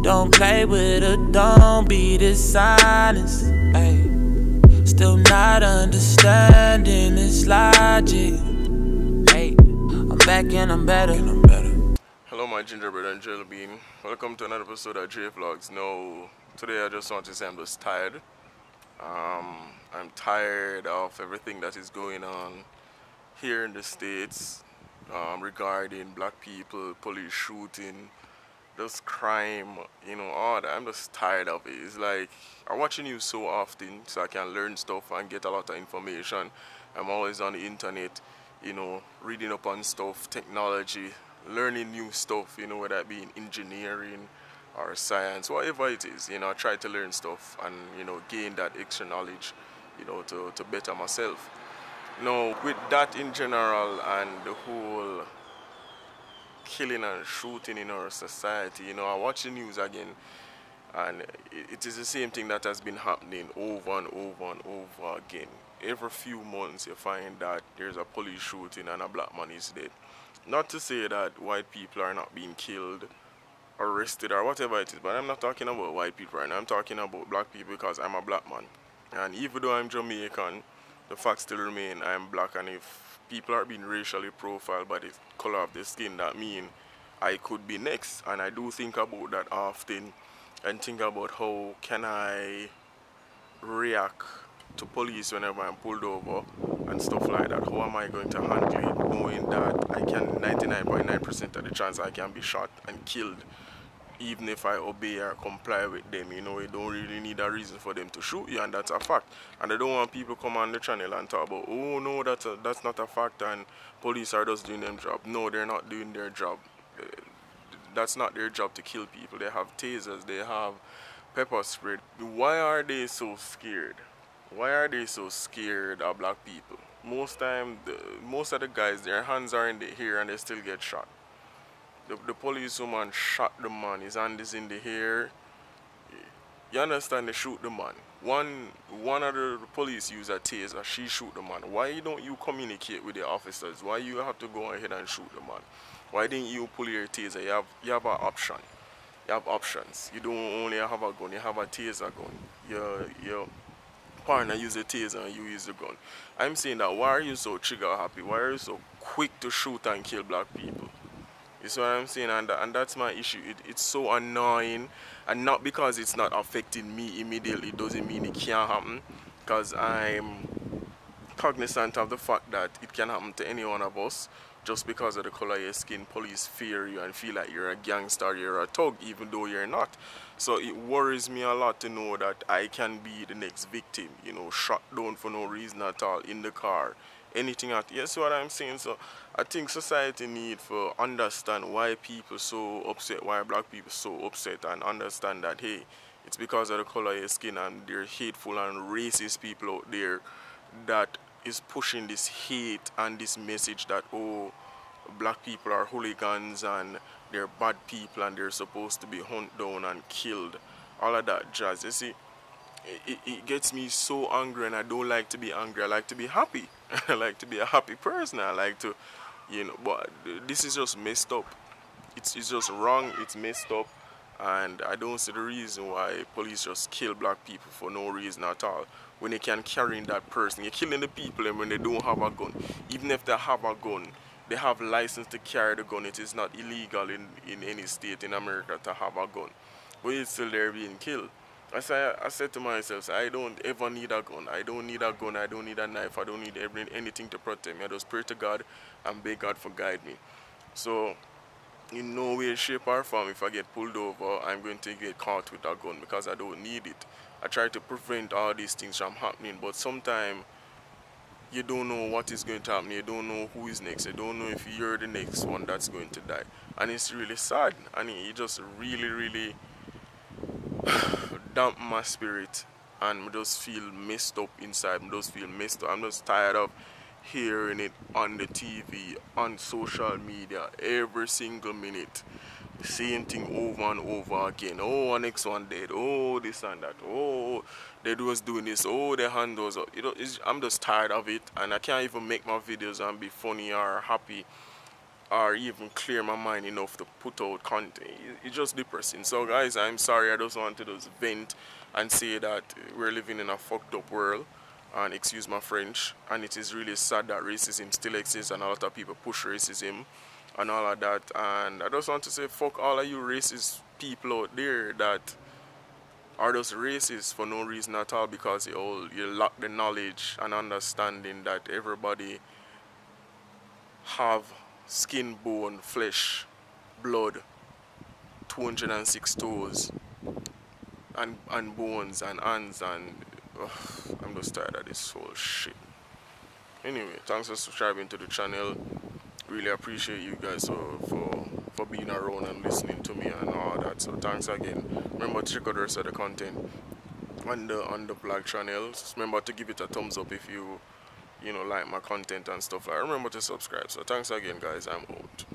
Don't play with her, don't be dishonest. Ay. Still not understanding this logic. Hey, I'm back and I'm better. Hello my gingerbread and jelly bean. Welcome to another episode of JVLOGS. No, today I just want to say I'm just tired. I'm tired of everything that is going on here in the States regarding black people, police shooting, just crime, all that. I'm just tired of it. It's like I watch the news so often so I can learn stuff and get a lot of information. I'm always on the internet, reading up on stuff, technology, learning new stuff, whether that be in engineering or science, whatever it is, I try to learn stuff and, gain that extra knowledge, to better myself. With that in general and the whole killing and shooting in our society, I watch the news again and it is the same thing that has been happening over and over and over again. Every few months you find that there's a police shooting and a black man is dead. Not to say that white people are not being killed, arrested or whatever it is, but I'm not talking about white people right now. I'm talking about black people because I'm a black man. And even though I'm Jamaican, the fact still remains I'm black, and if people are being racially profiled by the color of their skin, that means I could be next. And I do think about that often and think about how can I react to police whenever I'm pulled over and stuff like that. How am I going to handle it knowing that I can 99.9% of the chance I can be shot and killed even if I obey or comply with them. You don't really need a reason for them to shoot you, and that's a fact. And I don't want people come on the channel and talk about, oh no, that's not a fact and police are just doing their job. No, they're not doing their job. That's not their job to kill people. They have tasers, they have pepper spray. Why are they so scared? Why are they so scared of black people? Most of the guys, their hands are in the hair and they still get shot. The policewoman shot the man, his hand is in the hair. You understand, they shoot the man. One of the police use a taser, she shoot the man. Why don't you communicate with the officers? Why you have to go ahead and shoot the man? Why didn't you pull your taser? You have an option. You have options. You don't only have a gun, you have a taser gun. Your partner use a taser and you use the gun. I'm saying that, why are you so trigger happy? Why are you so quick to shoot and kill black people? You see what I'm saying? And that's my issue. It's so annoying, and not because it's not affecting me immediately doesn't mean it can't happen, because I'm cognizant of the fact that it can happen to any one of us. Just because of the color of your skin, police fear you and feel like you're a gangster, you're a thug, even though you're not. So it worries me a lot to know that I can be the next victim, shot down for no reason at all in the car. Anything at yes, what I'm saying. So I think society need to understand why people so upset, why black people so upset, and understand that hey, it's because of the color of your skin and they're hateful and racist people out there that is pushing this hate and this message that, oh, black people are hooligans and they're bad people and they're supposed to be hunted down and killed. All of that jazz. You see, it gets me so angry, and I don't like to be angry. I like to be happy. I like to be a happy person. I like to, but this is just messed up. It's just wrong. It's messed up. And I don't see the reason why police just kill black people for no reason at all. When they can carry in that person, you're killing the people, and when they don't have a gun, even if they have a gun, they have license to carry the gun. It is not illegal in any state in America to have a gun, but it's still there being killed. I said to myself, I don't ever need a gun. I don't need a gun. I don't need a knife. I don't need anything to protect me. I just pray to God and beg God for guide me. So in no way, shape or form, if I get pulled over, I'm going to get caught with a gun, because I don't need it. I try to prevent all these things from happening, but sometimes you don't know what is going to happen. You don't know who is next. You don't know if you're the next one that's going to die. And it's really sad. And it just really damp my spirit, and I just feel messed up inside. I just feel messed up. I'm just tired of hearing it on the TV, on social media, every single minute. Same thing over and over again. Oh, next one dead. Oh, this and that. Oh, they was doing this. Oh, their hand was up. I'm just tired of it, and I can't even make my videos and be funny or happy or even clear my mind enough to put out content. It's just depressing. So guys, I'm sorry, I just wanted to just vent and say that we're living in a fucked up world, and excuse my French, and it is really sad that racism still exists and a lot of people push racism and all of that. And I just want to say fuck all of you racist people out there that are just racist for no reason at all, because you lack the knowledge and understanding that everybody have skin, bone, flesh, blood, 206 toes, and bones and hands, and I'm just tired of this whole shit. Anyway, thanks for subscribing to the channel. Really appreciate you guys for being around and listening to me and all that. So thanks again. Remember to check out the rest of the content on the vlog channels. Remember to give it a thumbs up if you like my content and stuff like that. Remember to subscribe. So thanks again, guys. I'm out.